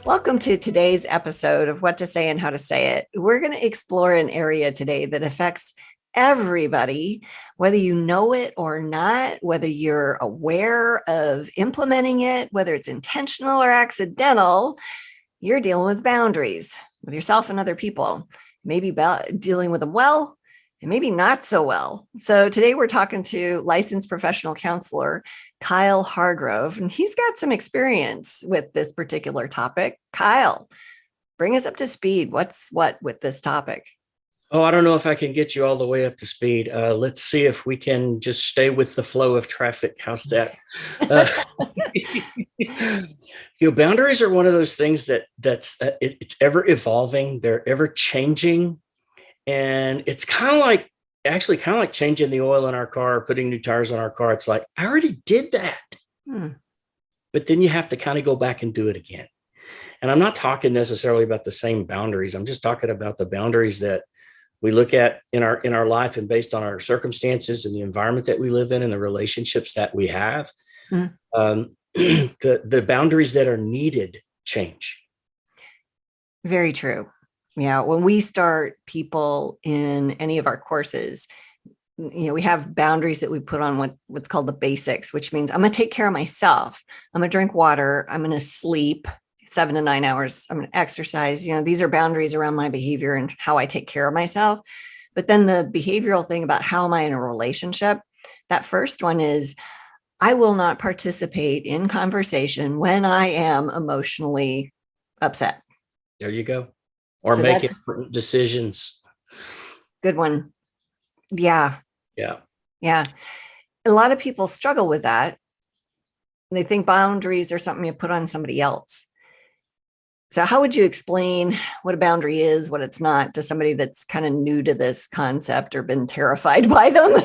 Welcome to today's episode of What to Say and How to Say It. We're going to explore an area today that affects everybody, whether you know it or not, whether you're aware of implementing it, whether it's intentional or accidental. You're dealing with boundaries with yourself and other people, maybe dealing with them well, and maybe not so well. So today we're talking to licensed professional counselor Kyle Hargrove, and he's got some experience with this particular topic. Kyle, bring us up to speed. What's what with this topic? Oh, I don't know if I can get you all the way up to speed. Let's see if we can just stay with the flow of traffic. How's that? Uh, Boundaries are one of those things it's ever evolving. They're ever changing, and it's kind of like changing the oil in our car, putting new tires on our car. It's like I already did that, but then you have to kind of go back and do it again. And I'm not talking necessarily about the same boundaries. I'm just talking about the boundaries that we look at in our life and based on our circumstances and the environment that we live in and the relationships that we have. The boundaries that are needed change. Very true. Yeah. When we start people in any of our courses, we have boundaries that we put on what's called the basics, which means I'm going to take care of myself. I'm going to drink water. I'm going to sleep 7 to 9 hours. I'm going to exercise. These are boundaries around my behavior and how I take care of myself. But then the behavioral thing about how am I in a relationship, that first one is I will not participate in conversation when I am emotionally upset. There you go. Or make important decisions. Good one. Yeah. Yeah. Yeah. A lot of people struggle with that. They think boundaries are something you put on somebody else. So how would you explain what a boundary is, what it's not, to somebody that's kind of new to this concept or been terrified by them?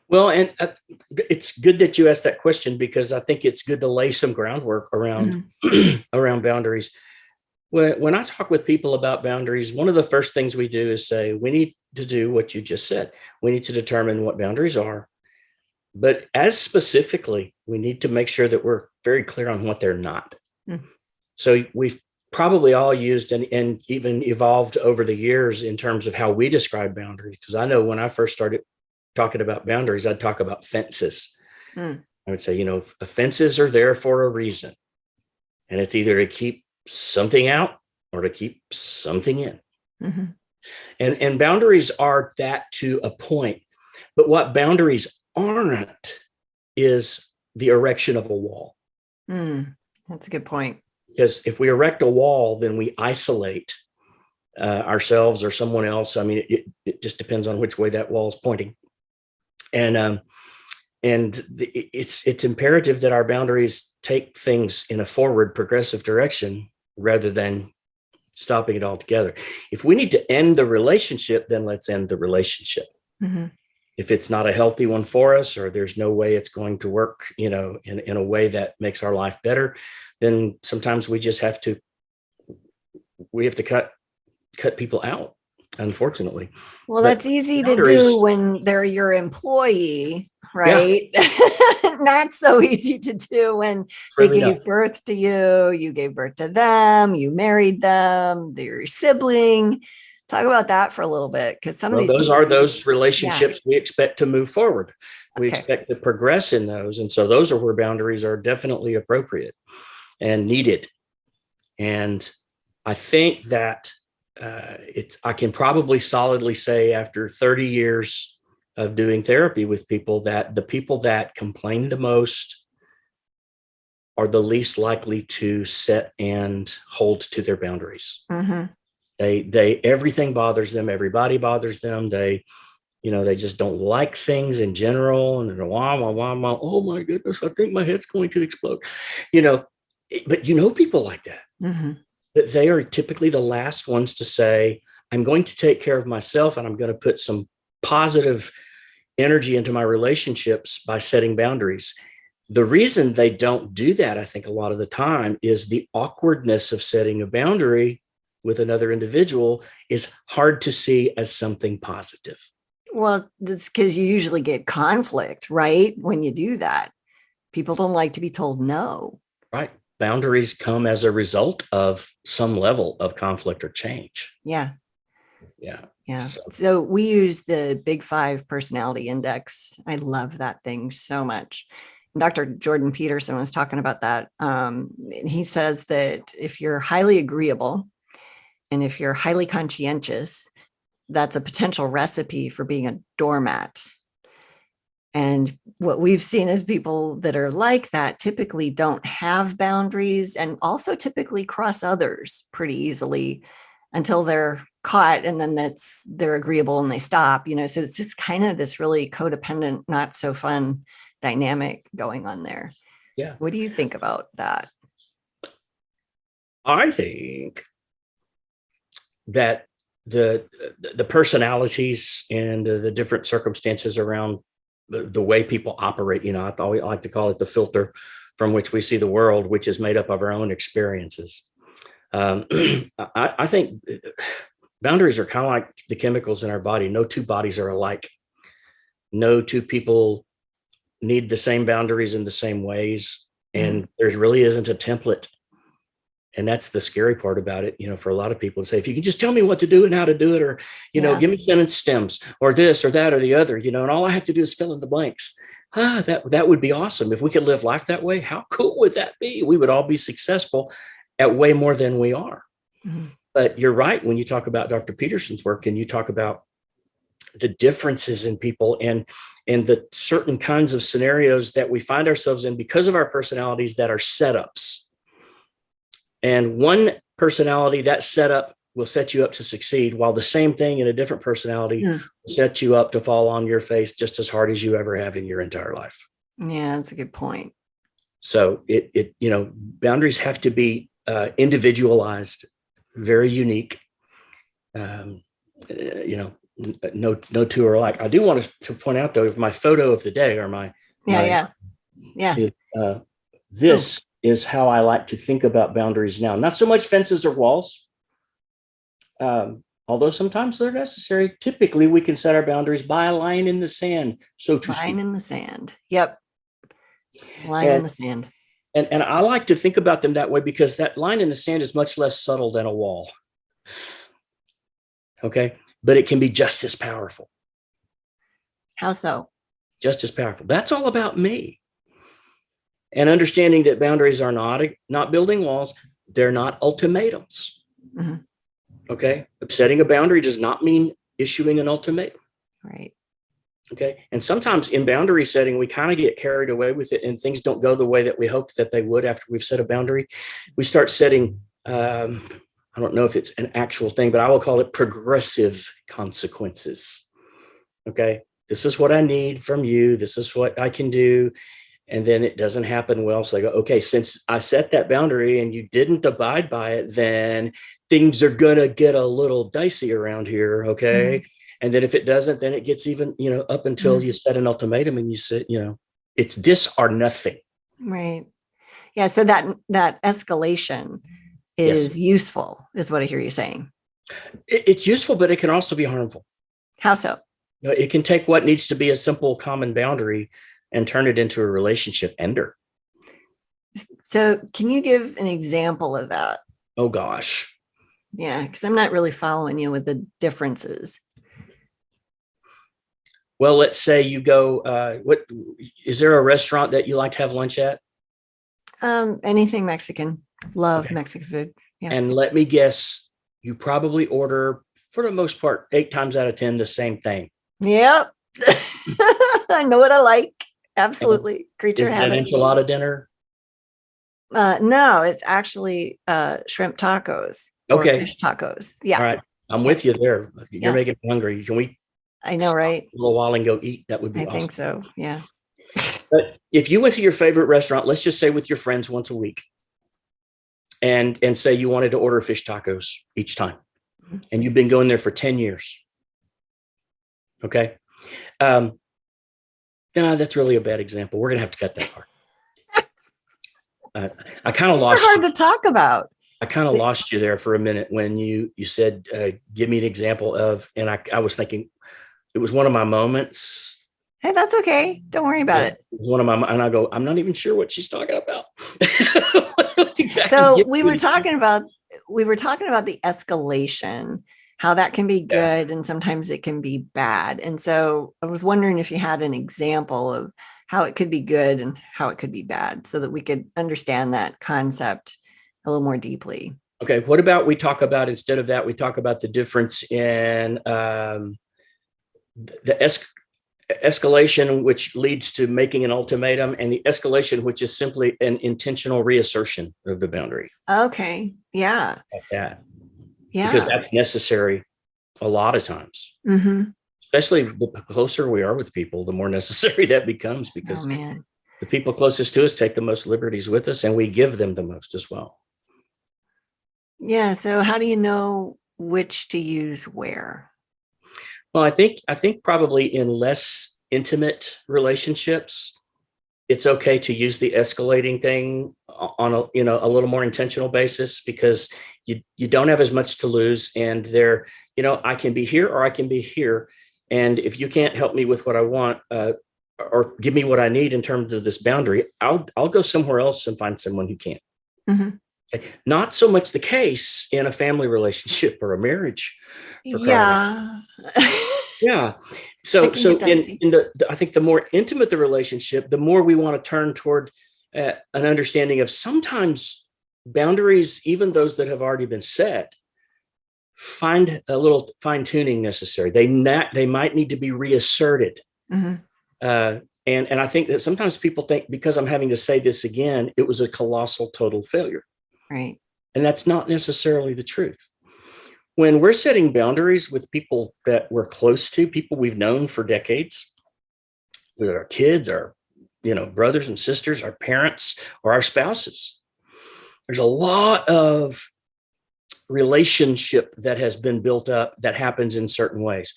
Well, and it's good that you asked that question, because I think it's good to lay some groundwork around around boundaries. When I talk with people about boundaries, one of the first things we do is say, we need to do what you just said. We need to determine what boundaries are. But as specifically, we need to make sure that we're very clear on what they're not. So we've probably all used and even evolved over the years in terms of how we describe boundaries. Because I know when I first started talking about boundaries, I'd talk about fences. I would say, fences are there for a reason. And it's either to keep something out or to keep something in. And boundaries are that to a point. But what boundaries aren't is the erection of a wall. That's a good point. Because if we erect a wall, then we isolate ourselves or someone else. I mean, it just depends on which way that wall is pointing. And it's imperative that our boundaries take things in a forward, progressive direction rather than stopping it altogether. If we need to end the relationship, then let's end the relationship. If it's not a healthy one for us, or there's no way it's going to work, in a way that makes our life better, then sometimes we just have to cut people out, unfortunately. Well, that's easy to do when they're your employee, right? Yeah. Not so easy to do when they gave birth to you, you gave birth to them, you married them, they're your sibling. Talk about that for a little bit, because some of those relationships we expect to move forward. We expect to progress in those. And so those are where boundaries are definitely appropriate and needed. And I think that I can probably solidly say after 30 years of doing therapy with people that the people that complain the most are the least likely to set and hold to their boundaries. They everything bothers them. Everybody bothers them. They just don't like things in general. And they're wah, wah, wah, wah. Oh my goodness, I think my head's going to explode. But people like that. But they are typically the last ones to say, I'm going to take care of myself and I'm going to put some positive energy into my relationships by setting boundaries. The reason they don't do that, I think a lot of the time, is the awkwardness of setting a boundary with another individual is hard to see as something positive. Well, that's because you usually get conflict, right? When you do that, people don't like to be told no. Right. boundaries come as a result of some level of conflict or change. Yeah. Yeah. Yeah. So we use the Big Five personality index. I love that thing so much. Dr. Jordan Peterson was talking about that. He says that if you're highly agreeable and if you're highly conscientious, that's a potential recipe for being a doormat. And what we've seen is people that are like that typically don't have boundaries and also typically cross others pretty easily until they're caught, and then they're agreeable and they stop, so it's just kind of this really codependent, not so fun dynamic going on there. Yeah. What do you think about that? I think that the personalities and the different circumstances around the way people operate, I always like to call it the filter from which we see the world, which is made up of our own experiences. I think boundaries are kind of like the chemicals in our body. No two bodies are alike. No two people need the same boundaries in the same ways. And there really isn't a template. And that's the scary part about it, for a lot of people to say, if you can just tell me what to do and how to do it, or, give me sentence stems or this or that or the other, and all I have to do is fill in the blanks. That would be awesome. If we could live life that way, how cool would that be? We would all be successful at way more than we are. Mm-hmm. But you're right. When you talk about Dr. Peterson's work and you talk about the differences in people and the certain kinds of scenarios that we find ourselves in because of our personalities that are setups. And one personality, that setup will set you up to succeed, while the same thing in a different personality will set you up to fall on your face just as hard as you ever have in your entire life. Yeah, that's a good point. So boundaries have to be individualized, very unique. No two are alike. I do want to point out, though, my photo of the day, or this is how I like to think about boundaries now. Not so much fences or walls, although sometimes they're necessary. Typically, we can set our boundaries by a line in the sand, so to speak. Line in the sand. Yep. Line in the sand. And I like to think about them that way because that line in the sand is much less subtle than a wall. Okay. But it can be just as powerful. How so? Just as powerful. That's all about me. And understanding that boundaries are not building walls. They're not ultimatums. Mm-hmm. Okay. Setting a boundary does not mean issuing an ultimatum. Right. Okay. And sometimes in boundary setting, we kind of get carried away with it and things don't go the way that we hoped that they would after we've set a boundary. We start setting, I don't know if it's an actual thing, but I will call it progressive consequences. Okay. This is what I need from you. This is what I can do. And then it doesn't happen well. So I go, okay, since I set that boundary and you didn't abide by it, then things are going to get a little dicey around here. Okay. Mm-hmm. And then if it doesn't, then it gets even, up until you set an ultimatum and you said, it's this or nothing. Right. Yeah. So that escalation is useful, is what I hear you saying. It's useful, but it can also be harmful. How so? It can take what needs to be a simple common boundary and turn it into a relationship ender. So can you give an example of that? Oh, gosh. Yeah, because I'm not really following you with the differences. Well, let's say you go, what is there a restaurant that you like to have lunch at? Anything Mexican. Love Mexican food. Yeah. And let me guess, you probably order, for the most part, 8 times out of 10, the same thing. Yep. I know what I like. Absolutely. Creature habit. Is it an enchilada dinner? No, it's actually shrimp tacos. Okay. Fish tacos. Yeah. All right. I'm with you there. You're making me hungry. Can we? I know, right? A little while and go eat. That would be awesome. I think so. Yeah. But if you went to your favorite restaurant, let's just say with your friends once a week, and say you wanted to order fish tacos each time, and you've been going there for 10 years. Okay. No, that's really a bad example. We're going to have to cut that part. I kind of lost. It's hard to talk about. I kind of lost you there for a minute when you said, give me an example of, and I was thinking it was one of my moments. Hey, that's okay. Don't worry about it. One of my, and I go, I'm not even sure what she's talking about. So we were talking about the escalation, how that can be good and sometimes it can be bad. And so I was wondering if you had an example of how it could be good and how it could be bad so that we could understand that concept a little more deeply. Okay. What about instead of that, we talk about the difference in the escalation, which leads to making an ultimatum, and the escalation, which is simply an intentional reassertion of the boundary. Okay. Yeah. Like that. Yeah. Because that's necessary a lot of times. Mm-hmm. Especially the closer we are with people, the more necessary that becomes, because the people closest to us take the most liberties with us and we give them the most as well. Yeah. So how do you know which to use where? Well, I think probably in less intimate relationships, it's okay to use the escalating thing on a little more intentional basis, because you don't have as much to lose, and I can be here or I can be here. And if you can't help me with what I want, or give me what I need in terms of this boundary, I'll go somewhere else and find someone who can. Mm-hmm. Okay. Not so much the case in a family relationship or a marriage. Yeah. Yeah. So I think the more intimate the relationship, the more we want to turn toward an understanding of sometimes boundaries, even those that have already been set, find a little fine tuning necessary. They might need to be reasserted. Mm-hmm. And I think that sometimes people think, because I'm having to say this again, it was a colossal total failure. Right. And that's not necessarily the truth. When we're setting boundaries with people that we're close to, people we've known for decades, with our kids, our brothers and sisters, our parents, or our spouses, there's a lot of relationship that has been built up that happens in certain ways.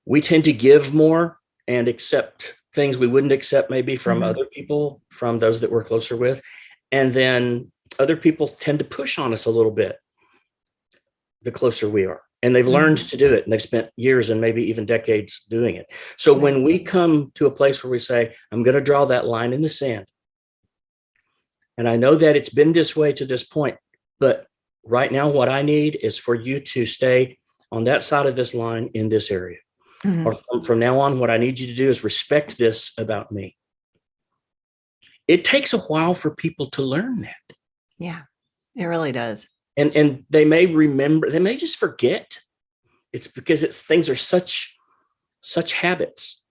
We tend to give more and accept things we wouldn't accept maybe from other people, from those that we're closer with. And then other people tend to push on us a little bit the closer we are. And they've learned to do it, and they've spent years and maybe even decades doing it. So when we come to a place where we say, I'm going to draw that line in the sand, and I know that it's been this way to this point, but right now what I need is for you to stay on that side of this line in this area. Mm-hmm. Or from now on, what I need you to do is respect this about me. It takes a while for people to learn that. Yeah, it really does. And they may remember, they may just forget. It's because things are such habits.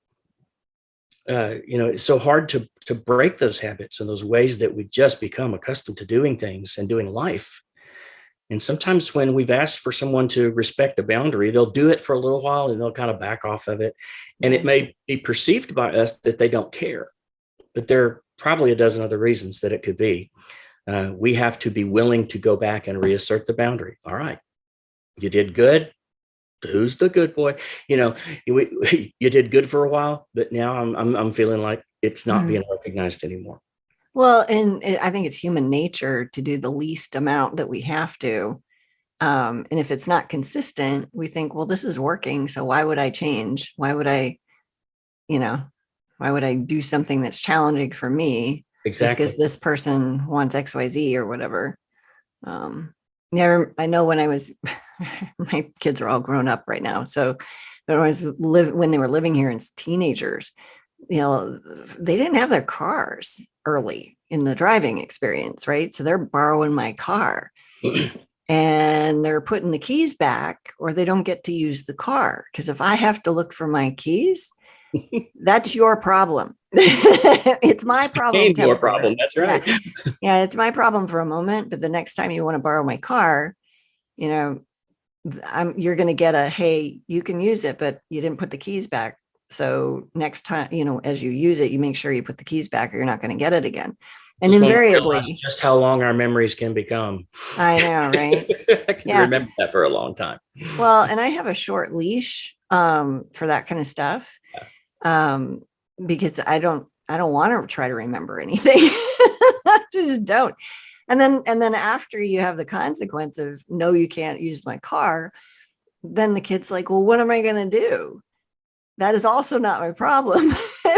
It's so hard to break those habits and those ways that we just become accustomed to doing things and doing life. And sometimes when we've asked for someone to respect a boundary, they'll do it for a little while and they'll kind of back off of it. And it may be perceived by us that they don't care, but there are probably a dozen other reasons that it could be. We have to be willing to go back and reassert the boundary. All right, you did good. Who's the good boy? You did good for a while, but now I'm feeling like it's not being recognized anymore. Well, and I think it's human nature to do the least amount that we have to. And if it's not consistent, we think, well, this is working, so why would I change? Why would I do something that's challenging for me? Exactly. Just because this person wants XYZ or whatever. I know when I was, my kids are all grown up right now. So, but when they were living here as teenagers, they didn't have their cars early in the driving experience, right? So they're borrowing my car and they're putting the keys back, or they don't get to use the car. Because if I have to look for my keys, that's your problem. It's my problem. Your problem. That's right. Yeah, it's my problem for a moment, but the next time you want to borrow my car, you're going to get a, hey, you can use it, but you didn't put the keys back. So next time, as you use it, you make sure you put the keys back, or you're not going to get it again. And invariably, just how long our memories can become. I know, right? I can remember that for a long time. Well, and I have a short leash for that kind of stuff. Because I don't want to try to remember anything. I just don't. And then after you have the consequence of, no, you can't use my car, then the kid's like, well, what am I going to do? That is also not my problem,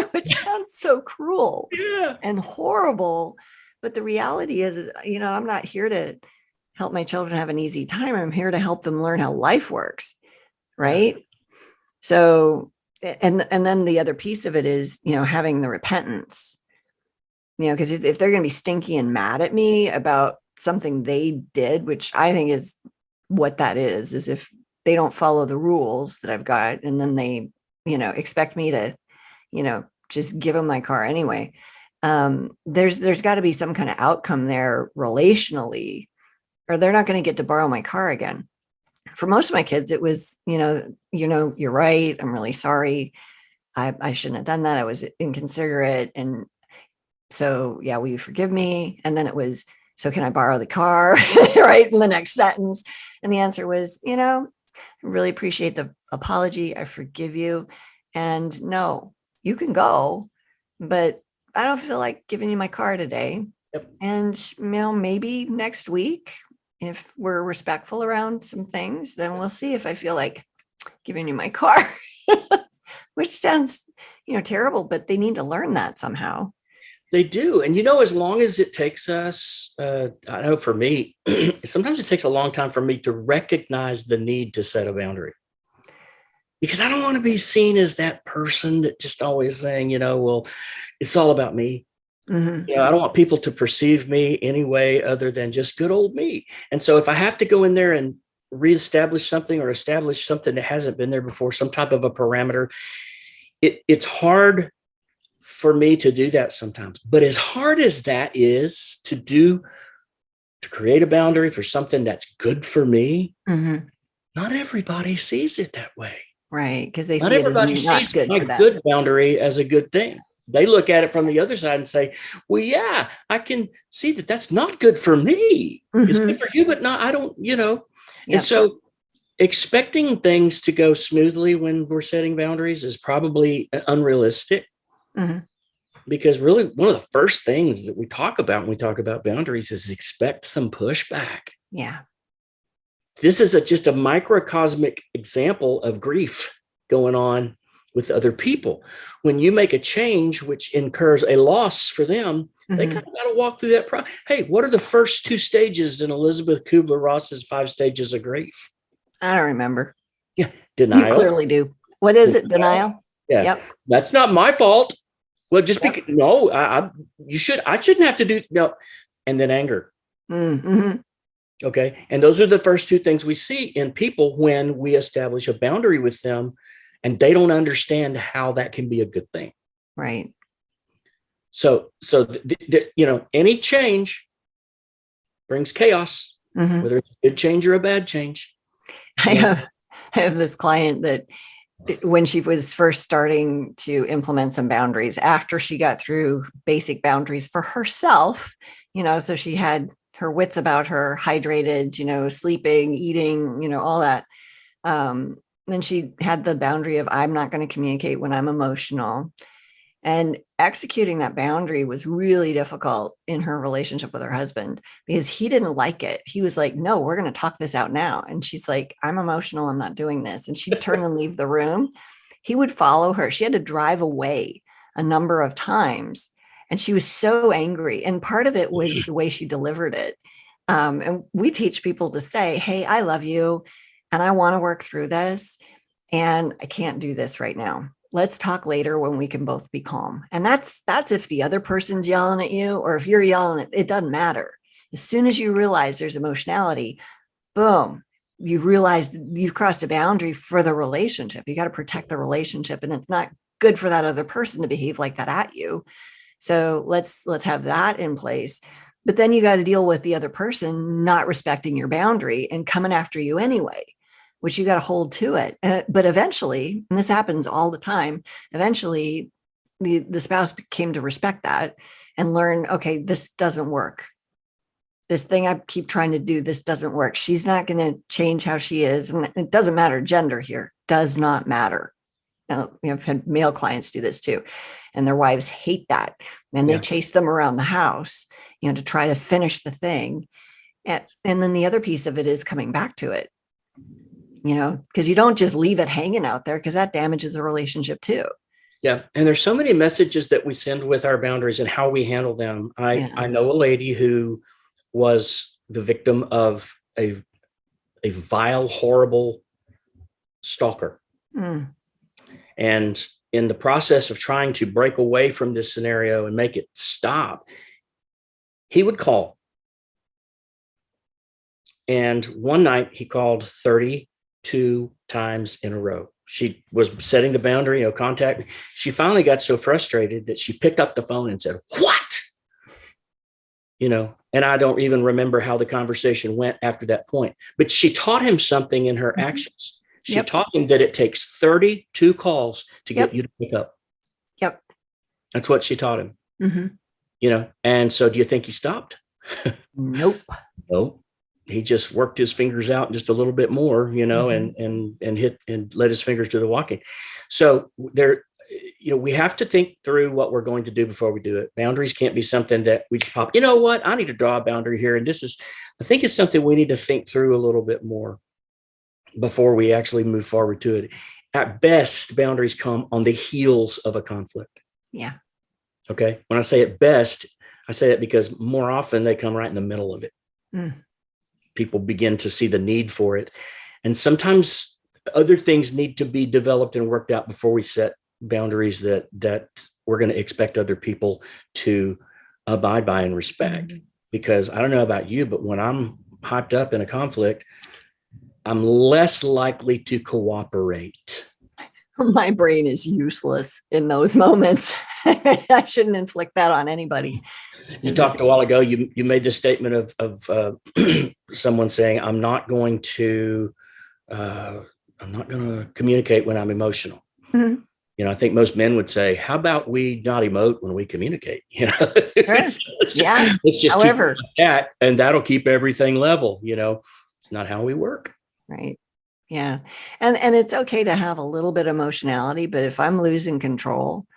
which sounds so cruel and horrible. But the reality is, I'm not here to help my children have an easy time. I'm here to help them learn how life works. Right. Yeah. So, and then the other piece of it is, having the repentance, because if they're going to be stinky and mad at me about something they did, which I think is what that is if they don't follow the rules that I've got, and then they, expect me to, just give them my car anyway. There's got to be some kind of outcome there relationally, or they're not going to get to borrow my car again. For most of my kids, it was, you're right. I'm really sorry. I shouldn't have done that. I was inconsiderate. And so, yeah, will you forgive me? And then it was, so can I borrow the car? Right. In the next sentence. And the answer was, I really appreciate the apology. I forgive you. And no, you can go, but I don't feel like giving you my car today. Yep. And, maybe next week, if we're respectful around some things, then we'll see if I feel like giving you my car, which sounds, terrible, but they need to learn that somehow. They do. And, as long as it takes us, I know for me, sometimes it takes a long time for me to recognize the need to set a boundary. Because I don't want to be seen as that person that just always saying, well, it's all about me. Mm-hmm. I don't want people to perceive me any way other than just good old me. And so if I have to go in there and reestablish something or establish something that hasn't been there before, some type of a parameter, it's hard for me to do that sometimes. But as hard as that is to create a boundary for something that's good for me, mm-hmm. not everybody sees it that way. Right. Because they not see everybody it as not sees good my for that. Good boundary as a good thing. They look at it from the other side and say, well, yeah, I can see that that's not good for me. Mm-hmm. It's good for you, but not, I don't, Yep. And so expecting things to go smoothly when we're setting boundaries is probably unrealistic. Mm-hmm. Because really one of the first things that we talk about when we talk about boundaries is expect some pushback. Yeah. This is just a microcosmic example of grief going on with other people. When you make a change, which incurs a loss for them, mm-hmm. they kind of got to walk through that process. Hey, what are the first 2 stages in Elizabeth Kubler-Ross's 5 stages of grief? I don't remember. Yeah. Denial. You clearly do. What is it? Denial? Yeah. Yep. That's not my fault. Well, just because, no, I shouldn't have to do, no. And then anger. Mm-hmm. Okay. And those are the first 2 things we see in people when we establish a boundary with them and they don't understand how that can be a good thing. Right. So, any change brings chaos, mm-hmm. whether it's a good change or a bad change. I have this client that when she was first starting to implement some boundaries after she got through basic boundaries for herself, so she had her wits about her, hydrated, sleeping, eating, all that. Then she had the boundary of, I'm not going to communicate when I'm emotional. And executing that boundary was really difficult in her relationship with her husband because he didn't like it. He was like, no, we're going to talk this out now. And she's like, I'm emotional. I'm not doing this. And she'd turn and leave the room. He would follow her. She had to drive away a number of times. And she was so angry. And part of it was the way she delivered it. And we teach people to say, hey, I love you. And I want to work through this. And I can't do this right now. Let's talk later when we can both be calm. And that's if the other person's yelling at you or if you're yelling, it doesn't matter. As soon as you realize there's emotionality, boom, you realize you've crossed a boundary for the relationship. You got to protect the relationship, and it's not good for that other person to behave like that at you. So let's have that in place. But then you got to deal with the other person not respecting your boundary and coming after you anyway, which you got to hold to it. But eventually, and this happens all the time, eventually the spouse came to respect that and learn, okay, this doesn't work. This thing I keep trying to do, this doesn't work. She's not going to change how she is. And it doesn't matter. Gender here does not matter. Now, I've had male clients do this too. And their wives hate that. And they chase them around the house, to try to finish the thing. And then the other piece of it is coming back to it. Because you don't just leave it hanging out there because that damages a relationship too. Yeah. And there's so many messages that we send with our boundaries and how we handle them. I know a lady who was the victim of a vile, horrible stalker. Mm. And in the process of trying to break away from this scenario and make it stop, he would call. And one night he called 32 times in a row. She was setting the boundary, contact me. She finally got so frustrated that she picked up the phone and said, "What?" And I don't even remember how the conversation went after that point, but she taught him something in her actions. She taught him that it takes 32 calls to get you to pick up. Yep. That's what she taught him. Mm-hmm. And so do you think he stopped? Nope. Nope. He just worked his fingers out just a little bit more, and hit and let his fingers do the walking. So there, we have to think through what we're going to do before we do it. Boundaries can't be something that we just pop, what, I need to draw a boundary here. And I think it's something we need to think through a little bit more before we actually move forward to it. At best, boundaries come on the heels of a conflict. Yeah. Okay. When I say at best, I say that because more often they come right in the middle of it. Mm. People begin to see the need for it. And sometimes other things need to be developed and worked out before we set boundaries that we're going to expect other people to abide by and respect. Mm-hmm. Because I don't know about you, but when I'm hyped up in a conflict, I'm less likely to cooperate. My brain is useless in those moments. I shouldn't inflict that on anybody. You talked a while ago, you made the statement of someone saying, I'm not going to communicate when I'm emotional. Mm-hmm. I think most men would say, how about we not emote when we communicate? Sure. Let's just however, keep that, and that'll keep everything level. It's not how we work. Right. Yeah. And it's okay to have a little bit of emotionality, but if I'm losing control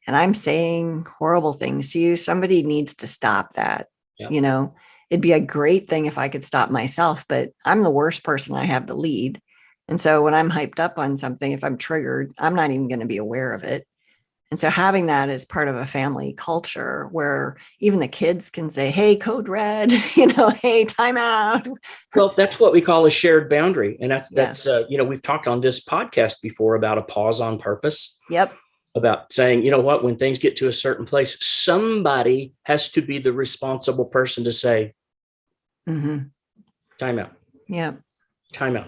and I'm saying horrible things to you, somebody needs to stop that. Yeah. It'd be a great thing if I could stop myself, but I'm the worst person I have to lead. And so when I'm hyped up on something, if I'm triggered, I'm not even going to be aware of it. And so having that as part of a family culture where even the kids can say, hey, code red, hey, time out. Well, that's what we call a shared boundary. And that's we've talked on this podcast before about a pause on purpose. Yep. About saying, what, when things get to a certain place, somebody has to be the responsible person to say, time out. Yeah. Time out.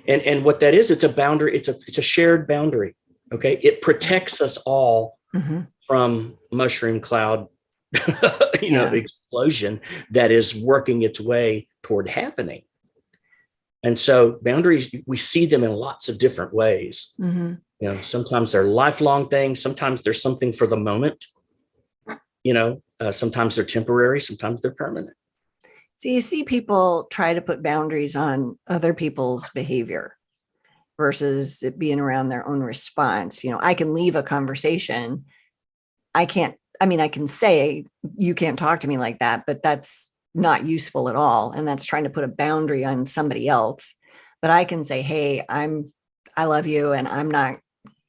And what that is, it's a boundary. It's a shared boundary. Okay. It protects us all from mushroom cloud, explosion that is working its way toward happening. And so boundaries, we see them in lots of different ways. Mm-hmm. Sometimes they're lifelong things. Sometimes there's something for the moment. Sometimes they're temporary. Sometimes they're permanent. So you see people try to put boundaries on other people's behavior versus it being around their own response. I can leave a conversation. I can say, you can't talk to me like that, but that's not useful at all. And that's trying to put a boundary on somebody else. But I can say, hey, I love you and I'm not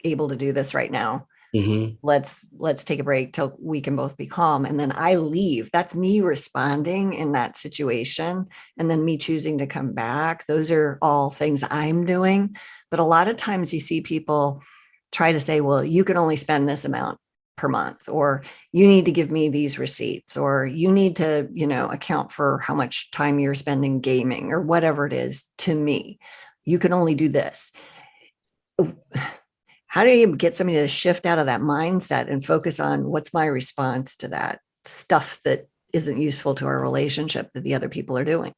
able to do this right now. Mm-hmm. Let's take a break till we can both be calm. And then I leave. That's me responding in that situation. And then me choosing to come back. Those are all things I'm doing. But a lot of times you see people try to say, well, you can only spend this amount per month, or you need to give me these receipts, or you need to, account for how much time you're spending gaming or whatever it is to me. You can only do this. How do you get somebody to shift out of that mindset and focus on what's my response to that stuff that isn't useful to our relationship that the other people are doing?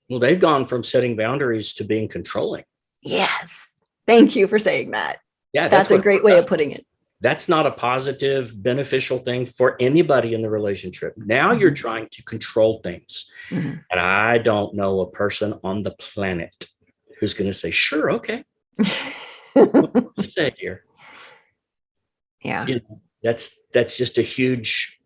Well, they've gone from setting boundaries to being controlling. Yes. Thank you for saying that. Yeah, that's a great way of putting it. That's not a positive, beneficial thing for anybody in the relationship. Now you're trying to control things. Mm-hmm. And I don't know a person on the planet who's going to say, sure, okay. What you say here? Yeah. That's just a huge,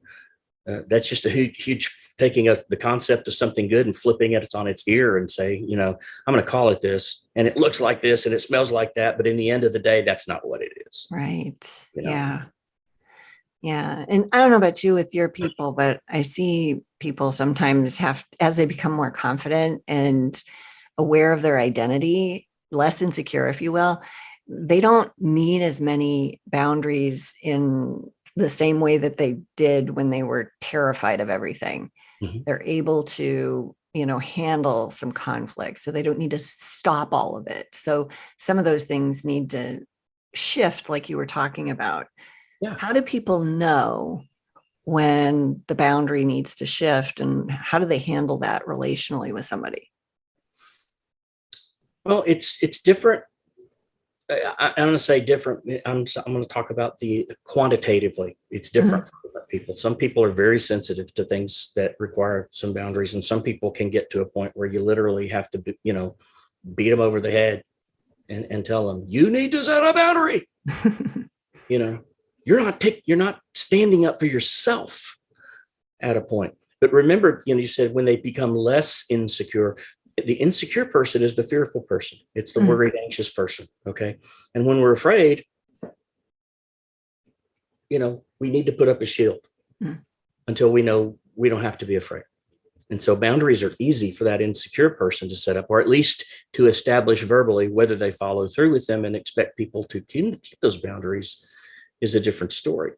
huge taking the concept of something good and flipping it on its ear and say, I'm going to call it this, and it looks like this and it smells like that. But in the end of the day, that's not what it is. Right. Yeah. Yeah. And I don't know about you with your people, but I see people sometimes have, as they become more confident and aware of their identity, less insecure, if you will, they don't need as many boundaries in the same way that they did when they were terrified of everything. Mm-hmm. They're able to, handle some conflict. So they don't need to stop all of it. So some of those things need to shift, like you were talking about. Yeah. How do people know when the boundary needs to shift, and how do they handle that relationally with somebody? Well, it's different. I'm going to say different. I'm going to talk about the quantitatively. It's different for different people. Some people are very sensitive to things that require some boundaries, and some people can get to a point where you literally have to, beat them over the head and tell them, you need to set a boundary. You're not standing up for yourself at a point. But remember, you said when they become less insecure, the insecure person is the fearful person. It's the worried, anxious person. Okay. And when we're afraid, we need to put up a shield until we know we don't have to be afraid. And so boundaries are easy for that insecure person to set up, or at least to establish verbally. Whether they follow through with them and expect people to keep those boundaries is a different story.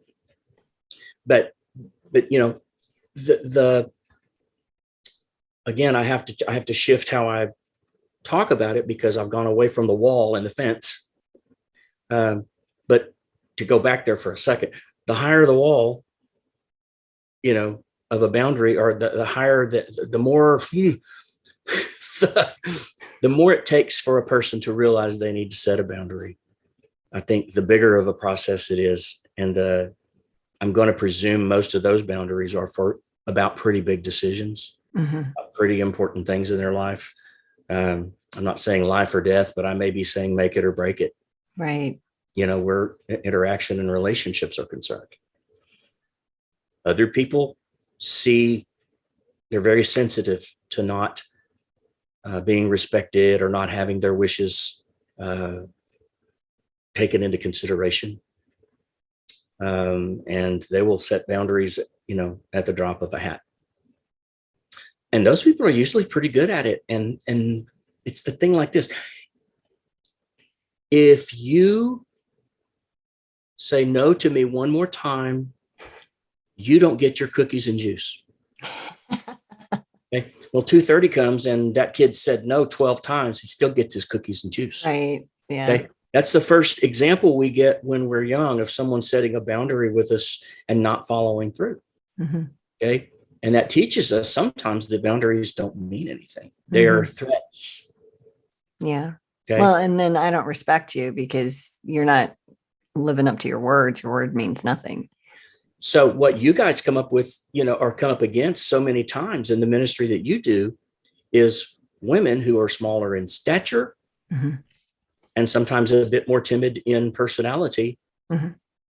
But again, I have to shift how I talk about it, because I've gone away from the wall and the fence. But to go back there for a second, the higher the wall, of a boundary, or the higher the more the more it takes for a person to realize they need to set a boundary. I think the bigger of a process it is, and I'm going to presume most of those boundaries are for about pretty big decisions, pretty important things in their life. I'm not saying life or death, but I may be saying make it or break it. Right. Where interaction and relationships are concerned. Other people they're very sensitive to not being respected or not having their wishes taken into consideration. And they will set boundaries, at the drop of a hat. And those people are usually pretty good at it. And it's the thing like this. If you say no to me one more time, you don't get your cookies and juice. Okay. Well, 2:30 comes and that kid said no 12 times. He still gets his cookies and juice. Right. Yeah. Okay. That's the first example we get when we're young of someone setting a boundary with us and not following through. Okay. And that teaches us sometimes the boundaries don't mean anything. They are threats. Yeah. Okay. Well, and then I don't respect you because you're not living up to your word. Your word means nothing. So what you guys come up with, or come up against so many times in the ministry that you do, is women who are smaller in stature and sometimes a bit more timid in personality,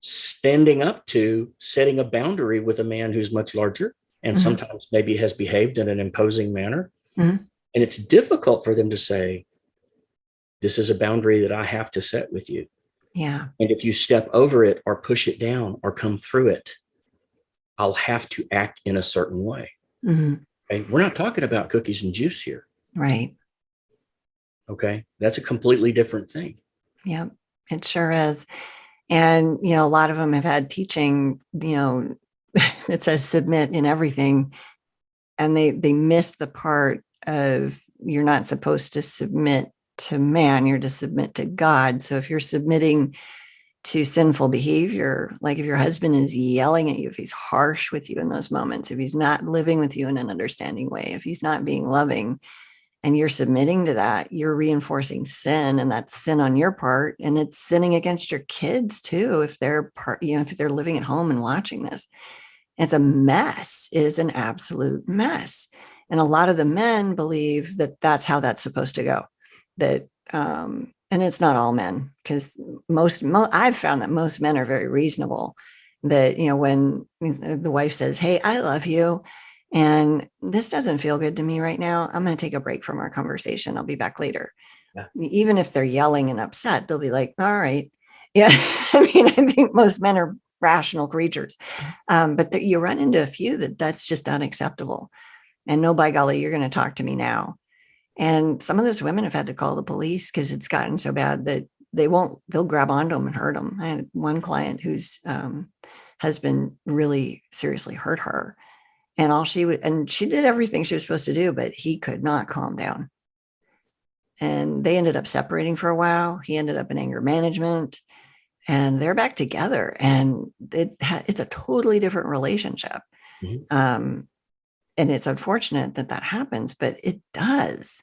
standing up to setting a boundary with a man who's much larger and sometimes maybe has behaved in an imposing manner. And it's difficult for them to say, this is a boundary that I have to set with you. Yeah. And if you step over it or push it down or come through it, I'll have to act in a certain way. Okay. We're not talking about cookies and juice here. Right. Okay. That's a completely different thing. Yep. It sure is. And, a lot of them have had teaching, that says submit in everything. And they miss the part of you're not supposed to submit to man, you're to submit to God. So if you're submitting to sinful behavior, like if your husband is yelling at you, if he's harsh with you in those moments, if he's not living with you in an understanding way, if he's not being loving, and you're submitting to that, you're reinforcing sin, and that's sin on your part. And it's sinning against your kids too. If they're if they're living at home and watching this, it's a mess. It is an absolute mess. And a lot of the men believe that that's how that's supposed to go. That, and it's not all men, because I've found that most men are very reasonable. That, when the wife says, hey, I love you, and this doesn't feel good to me right now, I'm going to take a break from our conversation. I'll be back later. Yeah. Even if they're yelling and upset, they'll be like, all right. Yeah. I think most men are rational creatures. But you run into a few that's just unacceptable. And no, by golly, you're going to talk to me now. And some of those women have had to call the police because it's gotten so bad that they'll grab onto them and hurt them. I had one client whose husband really seriously hurt her. And she did everything she was supposed to do, but he could not calm down. And they ended up separating for a while. He ended up in anger management, and they're back together. And it's a totally different relationship. Mm-hmm. And it's unfortunate that happens, but it does.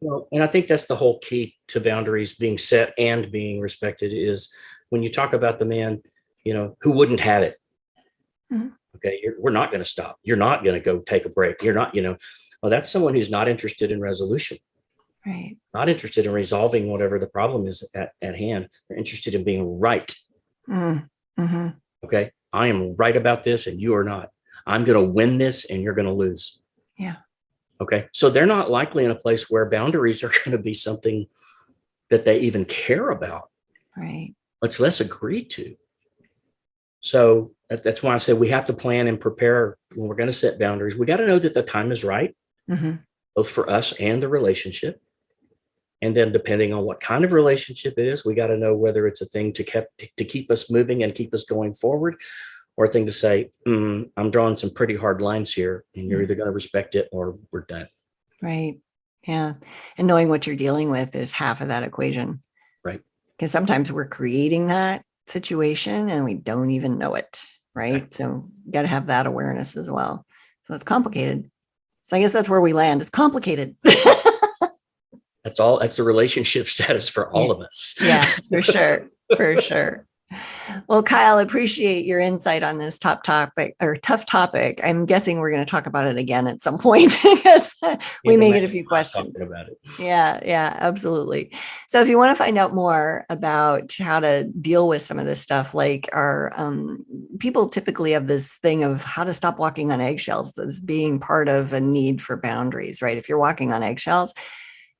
Well, and I think that's the whole key to boundaries being set and being respected is when you talk about the man, who wouldn't have it. Mm-hmm. Okay, we're not going to stop. You're not going to go take a break. You're not, well, that's someone who's not interested in resolution. Right. Not interested in resolving whatever the problem is at hand. They're interested in being right. Mm-hmm. Okay, I am right about this and you are not. I'm going to win this and you're going to lose. Yeah. Okay. So they're not likely in a place where boundaries are going to be something that they even care about. Right. Much less agree to. So that's why I said we have to plan and prepare when we're going to set boundaries. We got to know that the time is right, mm-hmm. both for us and the relationship. And then depending on what kind of relationship it is, we got to know whether it's a thing to keep us moving and keep us going forward, or a thing to say, I'm drawing some pretty hard lines here and you're either going to respect it or we're done. Right. Yeah. And knowing what you're dealing with is half of that equation. Right. Because sometimes we're creating that situation and we don't even know it. Right. So you got to have that awareness as well. So it's complicated. So I guess that's where we land. It's complicated. That's the relationship status for all of us. Yeah, for sure. For sure. Well, Kyle, appreciate your insight on this tough topic. I'm guessing we're going to talk about it again at some point because we may get a few questions about it. Yeah, absolutely. So if you want to find out more about how to deal with some of this stuff, like people typically have this thing of how to stop walking on eggshells as being part of a need for boundaries, right? If you're walking on eggshells,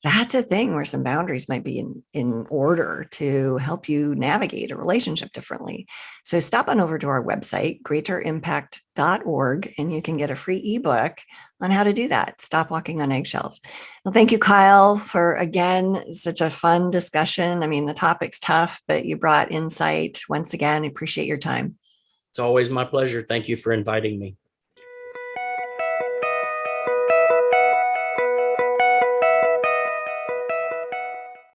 that's a thing where some boundaries might be in order to help you navigate a relationship differently. So stop on over to our website, greaterimpact.org, and you can get a free ebook on how to do that. Stop walking on eggshells. Well, thank you, Kyle, for, again, such a fun discussion. I mean, the topic's tough, but you brought insight. Once again, I appreciate your time. It's always my pleasure. Thank you for inviting me.